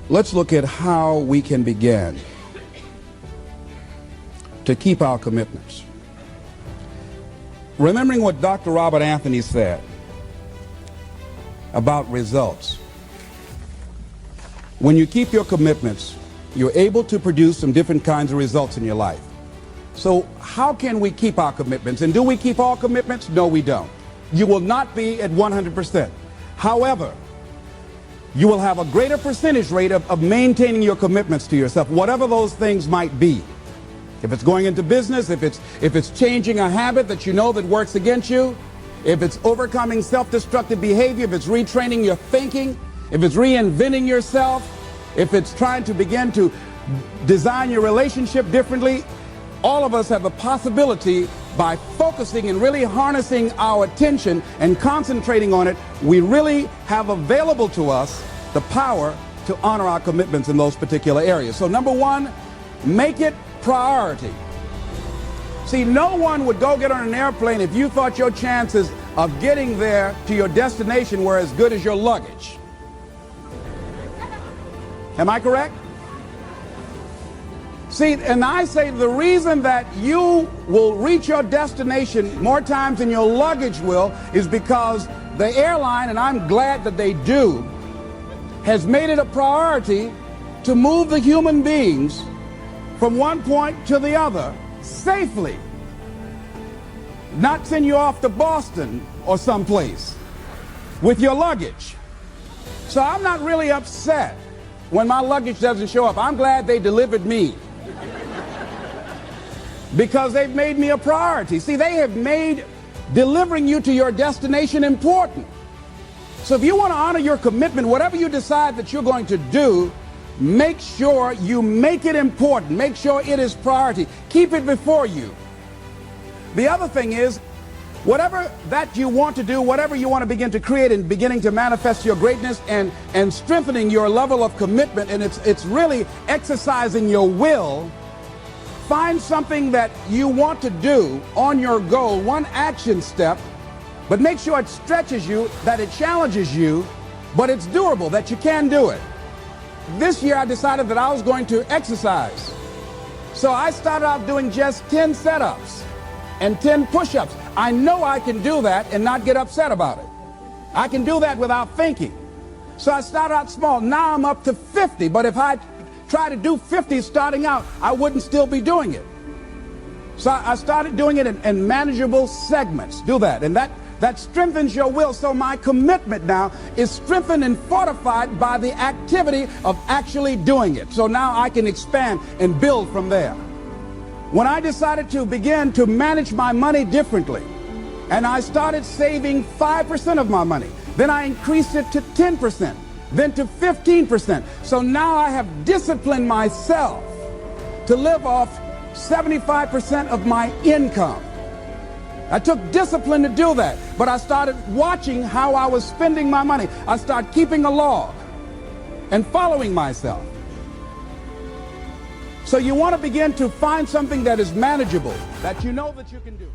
let's look at how we can begin to keep our commitments. Remembering what Dr. Robert Anthony said about results. When you keep your commitments, you're able to produce some different kinds of results in your life. So how can we keep our commitments? And do we keep all commitments? No, we don't. You will not be at 100%. However, you will have a greater percentage rate of maintaining your commitments to yourself, whatever those things might be. If it's going into business, if it's changing a habit that you know that works against you, if it's overcoming self-destructive behavior, if it's retraining your thinking, if it's reinventing yourself, if it's trying to begin to design your relationship differently, all of us have the possibility, by focusing and really harnessing our attention and concentrating on it, we really have available to us the power to honor our commitments in those particular areas. So number one, make it priority. See, no one would go get on an airplane if you thought your chances of getting there to your destination were as good as your luggage. Am I correct? See, and I say the reason that you will reach your destination more times than your luggage will is because the airline, and I'm glad that they do, has made it a priority to move the human beings from one point to the other safely. Not send you off to Boston or someplace with your luggage. So I'm not really upset when my luggage doesn't show up. I'm glad they delivered me, because they've made me a priority. See, they have made delivering you to your destination important. So if you want to honor your commitment, whatever you decide that you're going to do, make sure you make it important. Make sure it is priority. Keep it before you. The other thing is, whatever that you want to do, whatever you want to begin to create and beginning to manifest your greatness and strengthening your level of commitment, and it's really exercising your will. Find something that you want to do on your goal, one action step, but make sure it stretches you, that it challenges you, but it's doable, that you can do it. This year I decided that I was going to exercise. So I started out doing just 10 setups and 10 push-ups. I know I can do that and not get upset about it. I can do that without thinking. So I started out small. Now I'm up to 50, but if I try to do 50 starting out, I wouldn't still be doing it. So I started doing it in manageable segments. Do that, and that strengthens your will. So my commitment now is strengthened and fortified by the activity of actually doing it. So now I can expand and build from there. When I decided to begin to manage my money differently, and I started saving 5% of my money, then I increased it to 10%. Then to 15%. So now I have disciplined myself to live off 75% of my income. I took discipline to do that, but I started watching how I was spending my money. I started keeping a log and following myself. So you want to begin to find something that is manageable, that you know that you can do.